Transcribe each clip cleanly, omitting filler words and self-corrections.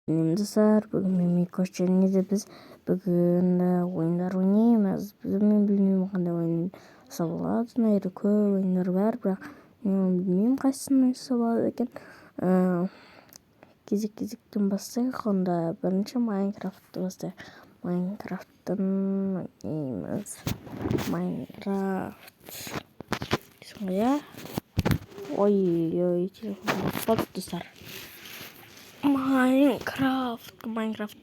Достар, бүгін мен Микош және біз бүгін ойындар ойнаймыз. Мен білмеймін қандай ойын жасап болады. Найда көп ойындар бар, бірақ мен білмеймін қайсысын жасап болады екен. Кезек-кезектен бастайық. Онда бірінші Майнкрафтты бастайық. Майнкрафттың ойнаймыз. Майнкрафт. Иә? Ой, телефон қалып достар. Майнкрафт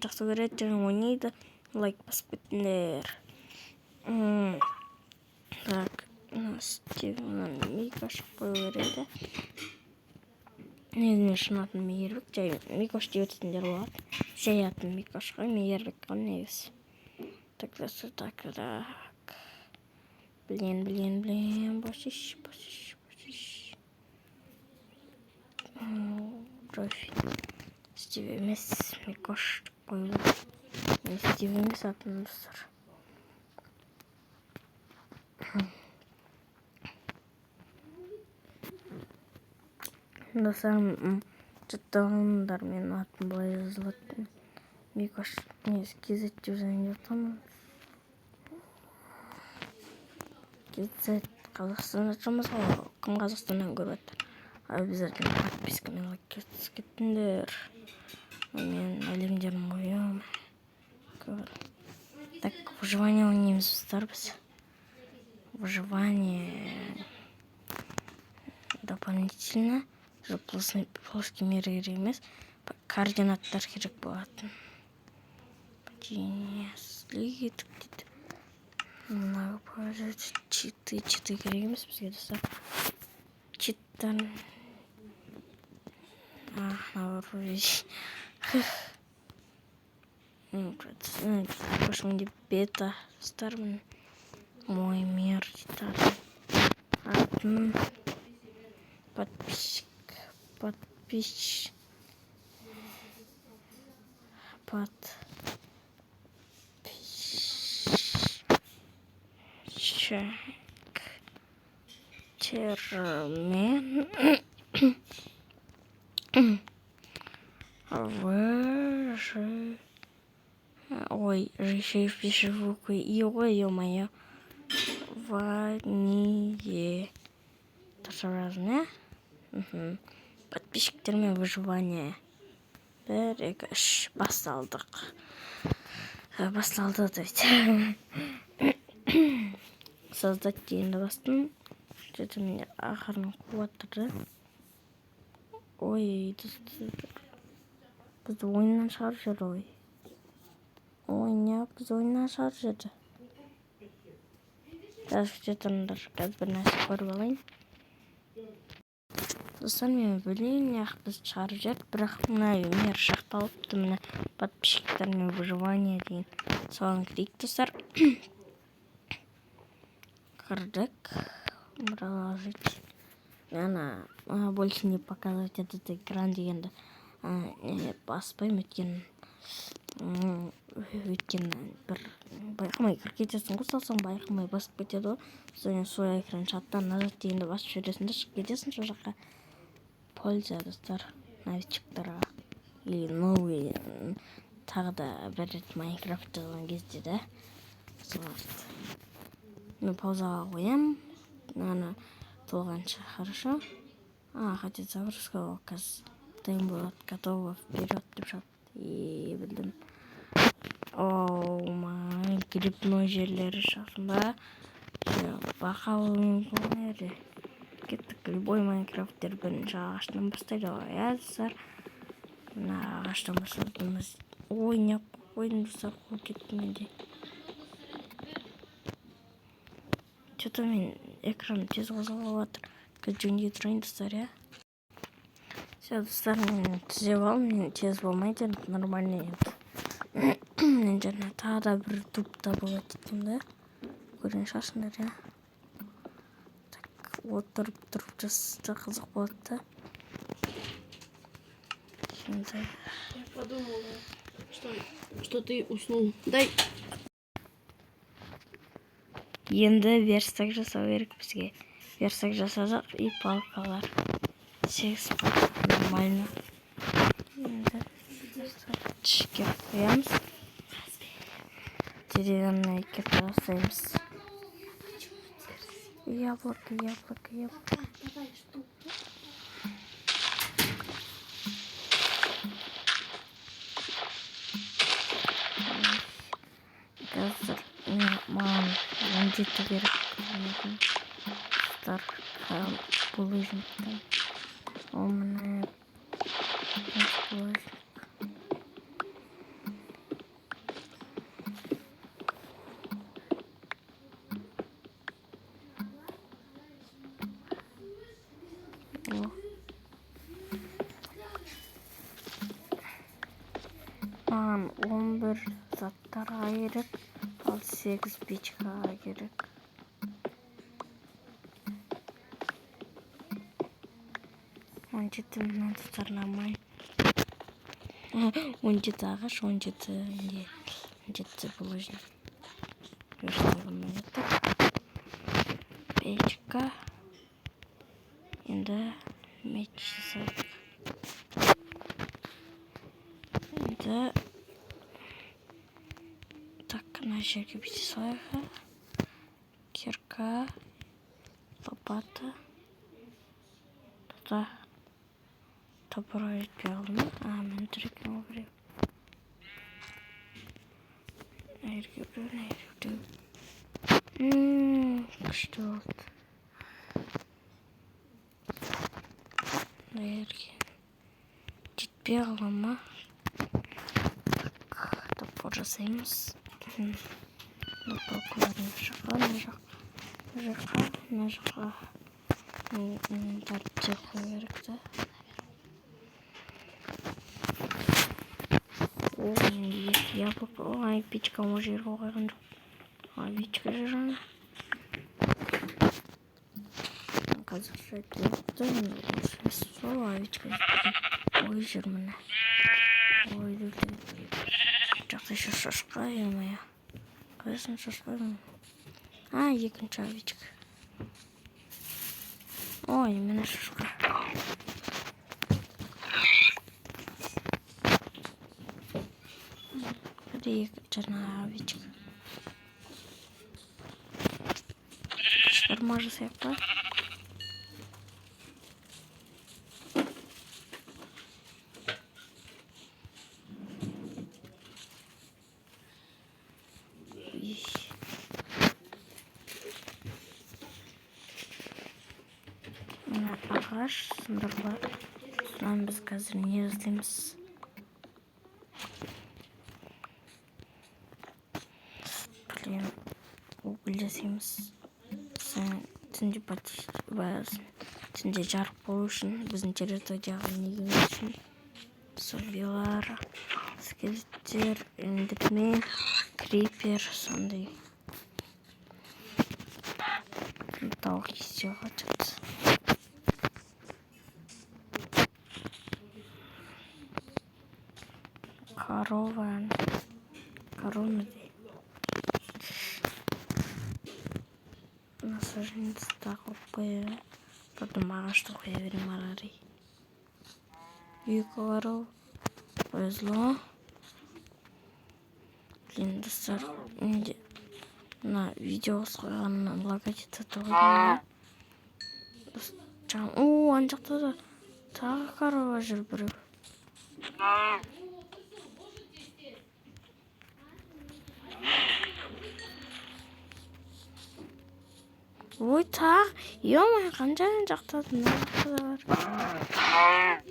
жақсы көреді және ойнайды. Лайк басып кетіңдер. Так, Стивеннан Микош қою кереді. Өзіне шын атын Мейірбек, жай Микош деп өтетіндер болады. Жай атын Микош қой, Мейірбек қой негізі. Так. Блин, босиш. Профиль. Стив емес, Микош қою. Мен Стив емес атын достар. Достар, жаттағандар мен атын былай жазылады. Микош несі кезет деп жазайын деп тұрмын. Кезет Қазақстанда жатырмыз ғой, кім Қазақстаннан көріп жатыр. Обязательно подписка мен лайк кетіңдер. Мен әлемдерін қоямын. Так, выживание ойнаймыз достар біз. Выживание дополнительно плоский мир керек емес, координаттар керек болатын. Слит дейді. Читы керек емес бізге достар. Читтан Пошел мне бета старым мой мир дейді. Подписчик. Термен. Ой, еще пишу буквы И, ё-моё. Вание. Тоже разные. Подписчиктермен выживание. Басталды дейді. Создать дейінді бастым. Что-то меня ақырын қуаттырды. Ой, бізді ойыннан шығарып жеді ой. Бізді ойыннан шығарып жеді. Қазір бір нәрсе көріп алайын. Достар, мен білейін, бізді шығарып жеді, бірақ мына мер шақталыпты, мына подписчиктермен выживание дейін. Соған кірейік достар. Кірдік. Продолжить. Больше не показывать этот экран дегенді баспаймын, өйткені бір байқамай кіріп кетесің ғой, салсаң байқамай басып кетеді ғой. Содан сол экран шаттан назад дегенді басып жүресің де шығып кетесің сол жаққа. Польза достар новичоктарға или новый тағы да бір рет Майнкрафт жазған кезде да. Мен паузаға қоям. Толғанша, хорошо? Хотя загрузка тайм болады, готово вперед деп шапты. И білдім. Грибной жерлері шағында. Бақауы мүмкін әрі. Кеттік, любой Майнкрафттер бірінші ағаштан бастайды. Достар. Ағаштан бастадымыз. Ойнап қойдым достар, қол кетті менде. Что-то мен экран тез қозғалып жатыр. Жөнге тұрайын достар, иә? Все, достар, мен түзеп алым, мен тез болмайды, нормальный еді. Мен жаңа тағы да бір тупта болады екен да. Көрген шығарсыңдар, иә? Так, отырып жасты қызық болады да. Я подумал, что ты уснул. Дай. Енді верстак жасау керек бізге. Верстак жасадық и палкалар. 8 нормально. Енді ішке қоямыз. Деревянный кепка жасаймыз. Яблоко. Қазір маған 17 керек. Булыжниктан. Ол міне булыжник. Маған 11 заттарға керек, ал 8 печкаға керек. Он жеті мына тұтарнамай. 17 ағаш, 17 булыжник. Верстағымын етіп. Печка. Енді меч жасадық. Енді так, мына жерге бүйте салайық. Кирка, лопата. Туда топор жетпей қалды ма? Мен түрекем біреу. Нәрге біреу. Күшті болды. Нәрге жетпей қалды ма? Топор жасаймыз. Блокларын мына жаққа. Инвентарьды қою керек та. Яблоко. Печка ол жерге қойған жоқ. Печка жырған. Қазақша айтты. Сол печка жырған. Ой жүр міне. Ой дүлді. Жақсы шошқа емая. Қайсын шошқа емая. Екінші печка. Ой, мені шошқа. Жаңа печка. Шығарма жасайық па? Мына ағаш сындырлар. Содан біз қазір не жасаймыз? Уголь жасаймыз. Түнде жарық болу үшін біздің территорияға неге үшін зомбилар, скелеттер, эндермен, крипер, сондай тауық естеу қажет. Корона де. Насажденцы қойып, потом ағашты қоя берем арарай. Екі қару повезло. Блин, достар, мына видеосы қойғаннан логотипті қойғаннан. Ана жақта да тағы корова жүр біреу. Ой, тағы, ема, қанша жақтады, мына жақта да бар.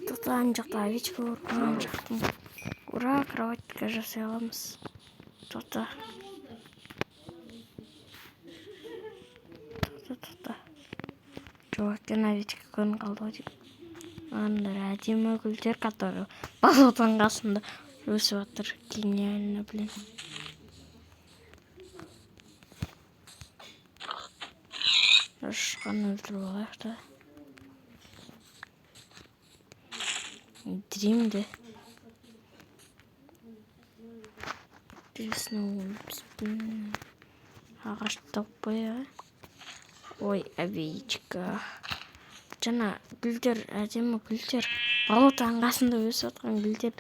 Тоқта, ана жақта овечка бар, ана жақтың. Ура, кроватька жасай аламыз. Тоқта. Жоқ, овечка көрін қалды деп. Андыр әдемі гүлдер, которые болотаның қасында өсіп жатыр. Гениально, блин. Шыққан өлтіріп алайық та. Дримді. Ағашты тауып қоя. Ой, овечка. Жана гүлдер, әдемі гүлдер. Болотаның қасында өсіп жатқан гүлдер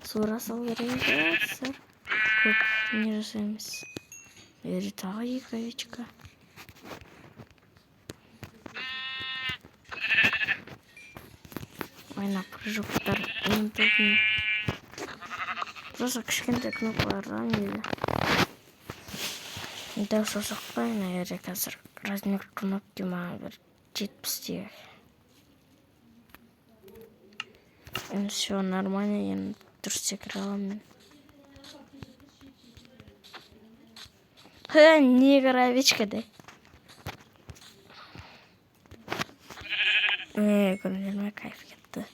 суыра салу керек сіздер. Көп не жасаймыз. Бері тағы екі овечка. Ойнап прыжоктар ұмытылдым. Просто кішкентай кнопкалардан еді. Дәу сосақпай, наверное, қазір размер кнопки маған бір 70-тегі. Енді все нормально, енді дұрыс секіре аламын мен. Негр овечка да. Көргеніме кайф кетті.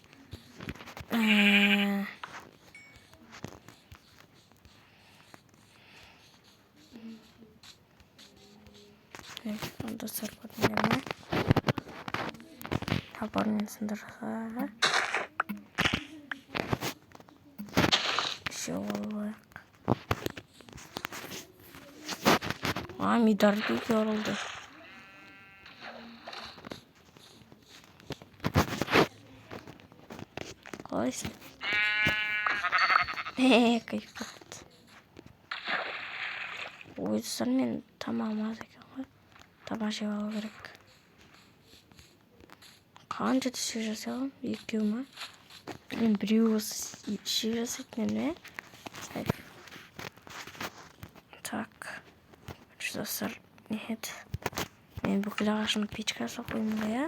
Достар көргендеріме табармен сындырға еще олайық. Мидарды көрілді. Қалайсың? Кайф кетті. Ой, достар, мен тамағым аз екен ғой. Тамақ жеп алу керек. Қанша түсіп жасағым? Екеу ма? Мен біреу осы шеп жасайтын ме? Так. Достар, нет. Мен бүкіл ағашын печка салып қойдым ғой, иә?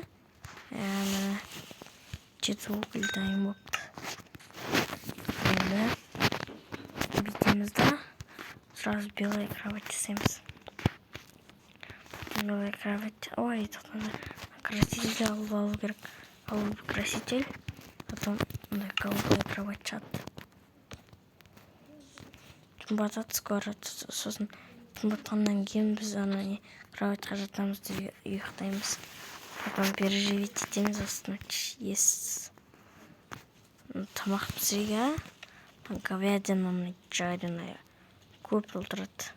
Міне жеті бүкіл дайын болыпты. Енді бүйтеміз да сразу белая кровать жасаймыз. Белая кровать. Ой, тоқтаңдар. Краситель алу керек. Алу краситель. Потом голубая кровать жатты. Батат скоро. Сосын батқаннан кейін біз ана кроватьқа жатамыз да ұйықтаймыз. Потом переживить етеміз астына ес. Тамақ пісіруге говядина жареная көп отырады.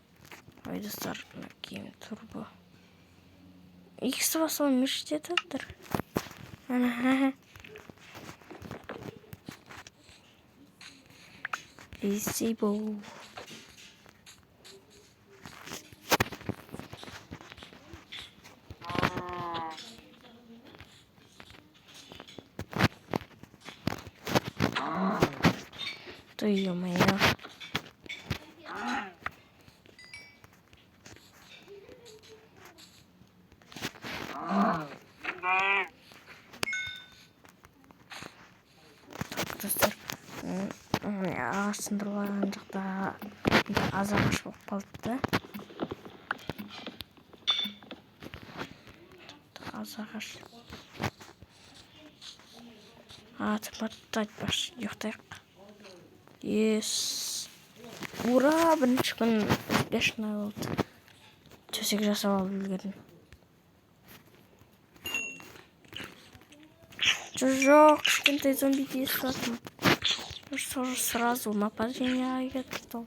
Ой, достар, киім турбо. Икісі басылы мүшт етедір. Спасибо. То ё-моё. Так, достар, ағаш сындырылған жақта аз ағаш болып қалды да. Аз ағаш. Тыматты айтпашы, ұйықтайық. Ес. Ура, бірінші күн успешный болды. Төсек жасап алып үлгердім. Жоқ, кішкентай зомбиді естілатым. Сразу нападение кетті.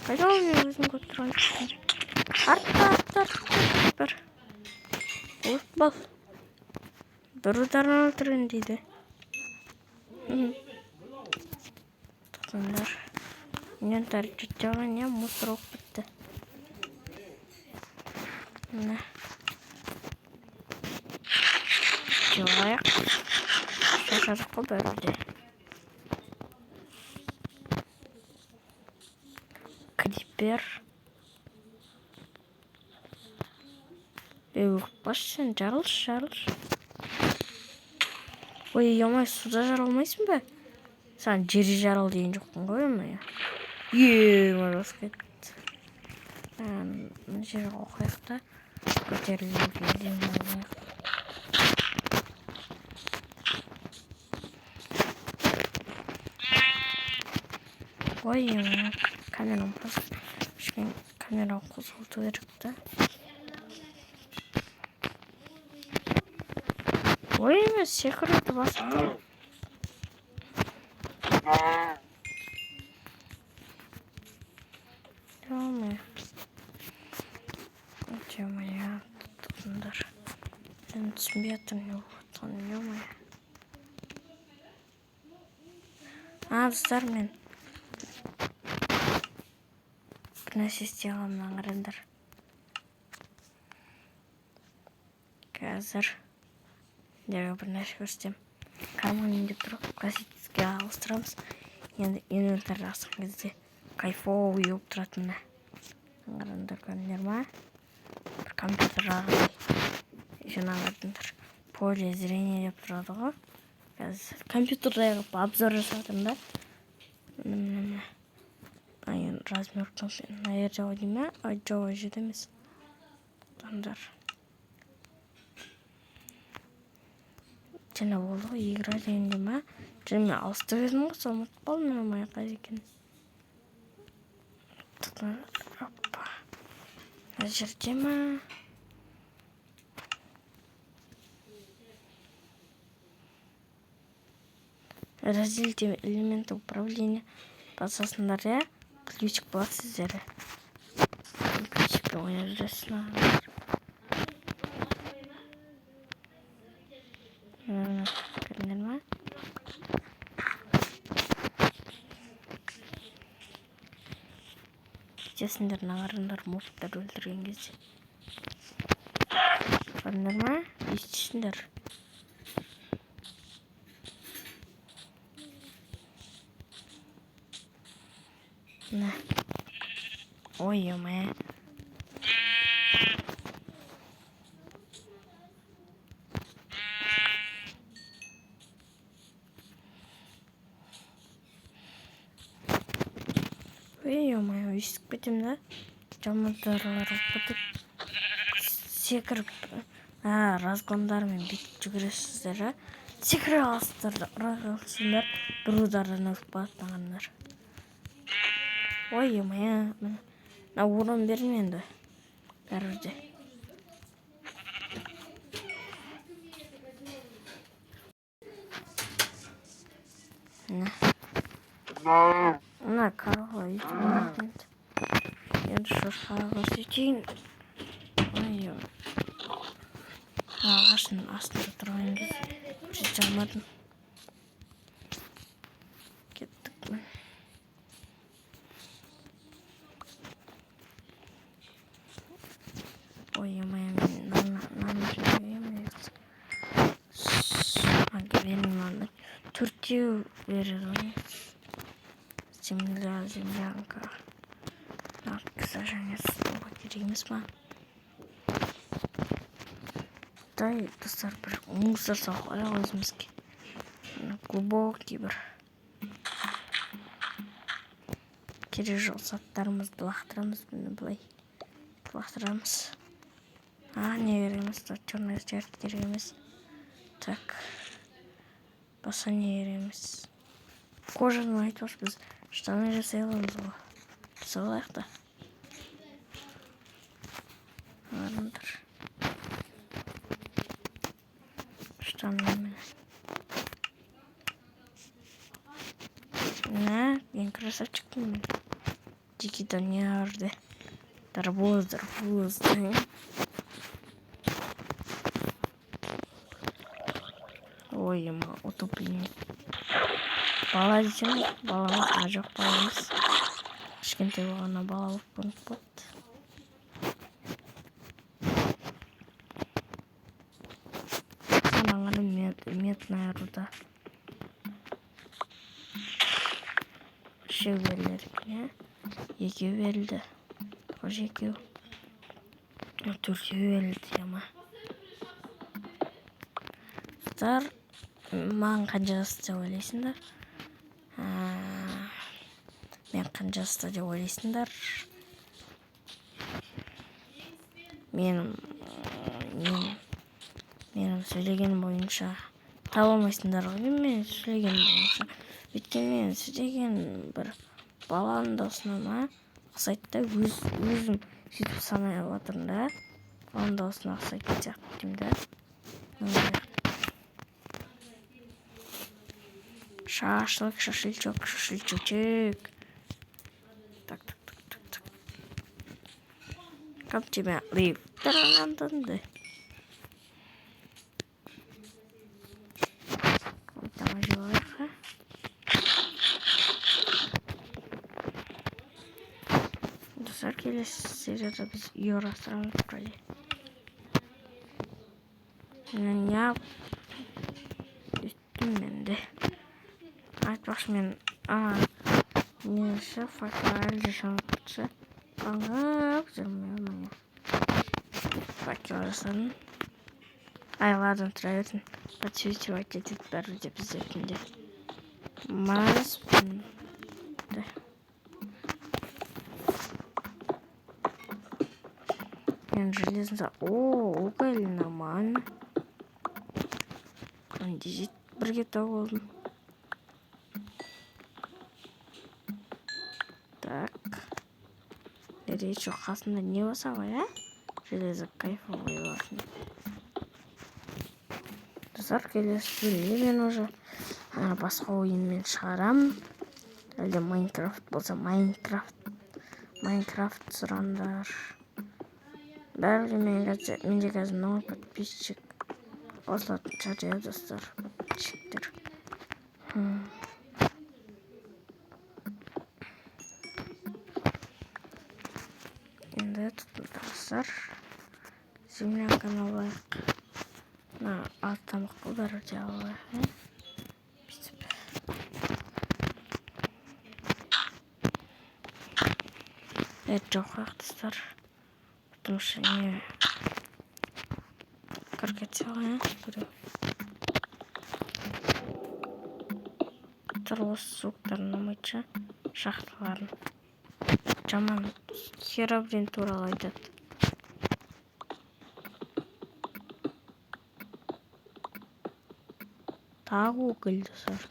Қайда ол мен өзім көтерген кішкен. Артта. Ұлтпал. Бір ұдарынан өлтірген дейді. Тоқтаңдар. Инвентарь жеткен не мусор болып бітті. Міне. Жоғайық. Шашадық қой бәрінде. Крипер. Өкпаш сен жарылш. Ой, ё-моё, суда жарылмайсың ба? Саған жері жарыл деген жоқпын ғой, ё-моё. Морозы кетті. Мына жерге қойық та көтерілуге дем алайық. Ой, камерам камерам қосылту керек та. Ой, емес, секірді басып. Ё-моё. Тоқтаңдар. түсінбей жатырмын не болып жатқанын, ё-моё. Достар, мен бір нәрсе істей аламын, қараңдар. Қазір бір нәрсе көрсетемін. Карман деп тұр, классическіге ауыстырамыз. Енді инвентарь ашқан кезде кайфовый болып тұрады міне. Қараңдар, көрдіңдер ма? Бір компьютер жағдай. Жаңағыдыңдар поле зрения деп тұрады ғой. Қазір компьютердегі обзор жасап жатырмын да. Размер наверное дейм ме? Жоқ, жеді емес. Таңдар. Жаңа болды ғой, игра дегенде ма? Және мен ауыстырып едім ғой, сол ұмытып қалдым мен қайда екенін. Опа. Мына жерде ма? Разделите элементы управления. Басасыңдар, я? Ключик болады сіздері. Ключикпен ойнап жүресің. Көрдіңдер ма? Кетесіңдер, қараңдар, мобтар өлтірген кезде. Көрдіңдер ма? Естісіңдер. Ой, ё-моё. Ой, ё-моё, естіп кетем да. Жамандарлар ұлпытып. Секіріп, разгондармен бүйтіп жүгіресіздер, секіре аласыздар, бір удардан өліп қалатындар. Ой, ё-моё, мына урон берме енді. Бәрібірде. Мына карға өйтіп. Енді шошқаға сөйтейін. Ой, ағашын астында тұрған кезде жете алмадым. Кеттік мен. Ой, ё-моё, мен наны жемеймін. Бермеймін. Төртеу береді ғой. Землянка. Сажание слова керемес ма? Дай, достар, бір мусор салып өзімізге. Глубокий бір. Керек жоқ заттарымызды лақтырамыз, бұлай. Лақтырамыз. Не керек емес, черный жерді керек емес. Так. Баса не керек емес. Кожаны айтып біз штаны жасай аламыз ғой. Жасалайық та. Қараңдар. Штаны мен. Мен красавчикпін мен. Дикий Даниярды. Дарбоз. Ой, ема, утопление. Бала дейсің, бала жоқ баламыз. Кішкентай болғанда бала болып көрініп қойды. Медная руда. Үшеу берілді. Екеу берілді. Тоже екеу. Төртеу берілді, ема. Достар, маған қанша жасты деп ойлайсыңдар? Мен қанша жасты деп ойлайсыңдар? Менің сөйлеген бойынша таба алмайсыңдар ғой. Мен сөйлеген бойынша. Өйткені мен сөйлеген бір баланың даусына ұқсайды да, өзім сөйтіп санай алатырмын да. Баланың даусына ұқсайтын сияқты деймін да. Шашлычок. Так. Как тебя leave? келесі серияда біз үй құрастырамыз бірге. Неғып үйттім мен де. Айтпақшы мен несі факелді шаңғытшы қаңғып жүрмеймін. Факел жасадым. Ладно, тұра берсін. Подсвечивать етеді бәрі де біздерінде. Маспын. Мен железный... уголь нормально. Кондизит бірге тауып алдым. Так. Речь қасында не болса ғой, железо кайфовый болсын. Достар, келесі бөлімде мен уже басқа ойынмен шығарам. Әлде Майнкрафт болса Майнкрафт сұрандар. Бәрі менде қазір 0 подписчик қосылатын шығар, достар. Подписчиктер. Енді тұтындырсар. Землянканы алайық. Алтамық бұл бәрі алайық. Жоқ қақтыстар. Потому что не каркатила, Тұрғыз суықтарын ұмытшы шахталарын. Жаман Херобрин туралы айтады. Тағы өкілді сар.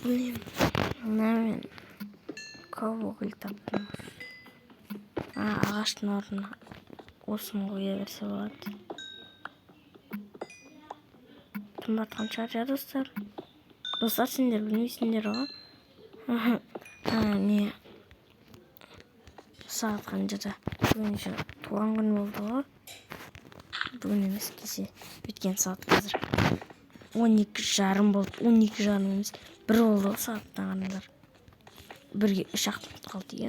Блин, мен көп өкіл таптым. Ағаштың орнына осын қоя берсе болады. Қымбатқан шығар, достар. Достар, сендер білмейсіңдер ғой. Не сағат қаншада? Бүгін туған күн болды ғой. Бүгін емес кеше. Өткен сағат қазір 12:30 болды. 12:30 емес. 1 болды сағаттан қараңдар. 1-ге 3 минут қалды.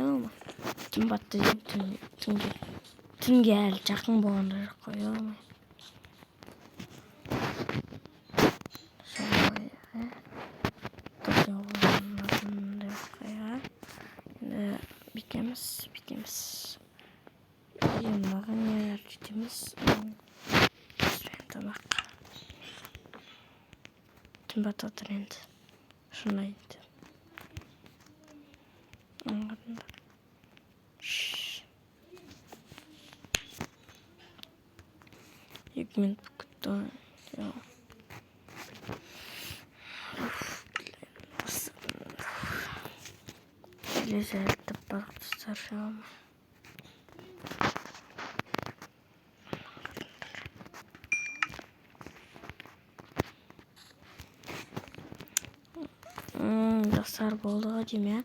Түн батты түнге әлі жақын болғанда жоқ қой. Бітеміз. Маған нелер жетеміз. Тамақ. Түн бат отыр енді. Шына енді. Аңғырындар. 2 минут күтті. Келесі әлтіп бағыттыстар жауым. Достар болды ғой деме.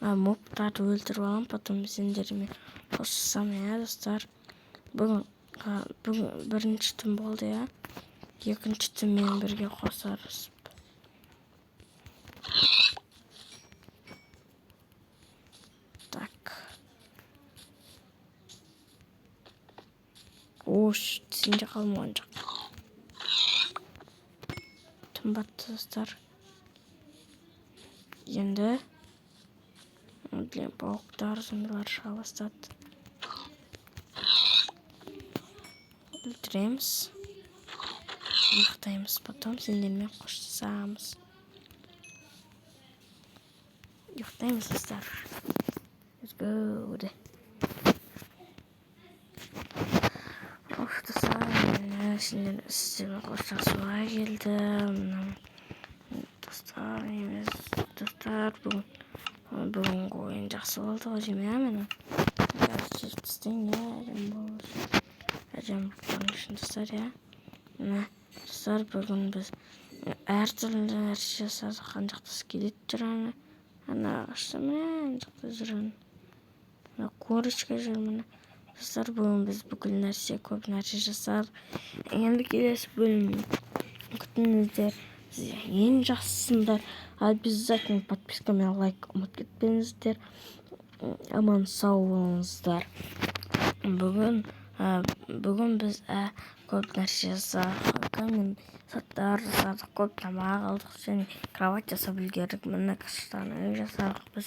Моптарды өлтіріп алам, потом сендермен қосылсам, достар. Бүгін бірінші түн болды, екінші түнмен бірге қосарыз. Так. Сенде қалмаған жоқ. Түн батты, достар. Енді пауықтар, зомбилар шыға бастады. Өлтіреміз. Ұйықтаймыз, потом сендермен қоштасамыз. Ұйықтаймыз, достар. Let's go. Достар, сіздермен қоштасуға келдім. Достар, бүгінгі ойын жақсы болды ғой деймін, қазір жетістен әжем бұқтың үшін, достар, достар, бүгін біз әртүрлі нәрсе жасадық. Ана жақта скелет жүр, ана ағашта, міне ана жақта жүр, ана курочка жүр, міне. Достар, бүгін біз бүкіл нәрсе, көп нәрсе жасадық. Енді келесі бөлім күтіңіздер. Сіздер ең жақсысыңдар. Обязательно подписка мен лайк ұмытып кетпеңіздер. Аман сау болыңыздар. Бүгін біз көп нәрсе жасадық. Камин заттар жасадық, көп тамақ алдық және кровать жасап үлгердік. Міне каштаны үй жасадық біз.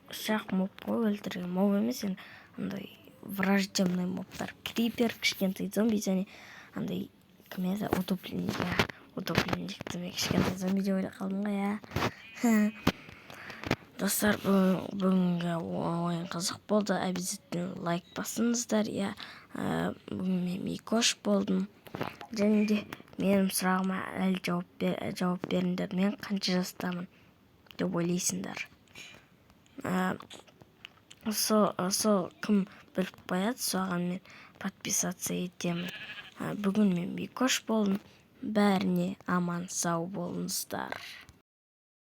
Шақ моб қой, өлтірген моб емес, енді андай враждебный мобтар. Крипер, кішкентай зомби және андай кім еді, утопленник демек кішкентай зомби деп ойлап қалдым ғой, Достар, бүгінгі ойын қызық болды. Обязательно лайк басыңыздар. Бүгін мен Микош болдым. Және де менің сұрағыма әлі жауап беріңдер. Мен қанша жастамын деп ойлайсыңдар? Сол кім біліп қояды, соған мен подписаться етемін. Бүгін мен Микош болдым. Бәріне аман сау болыңыздар.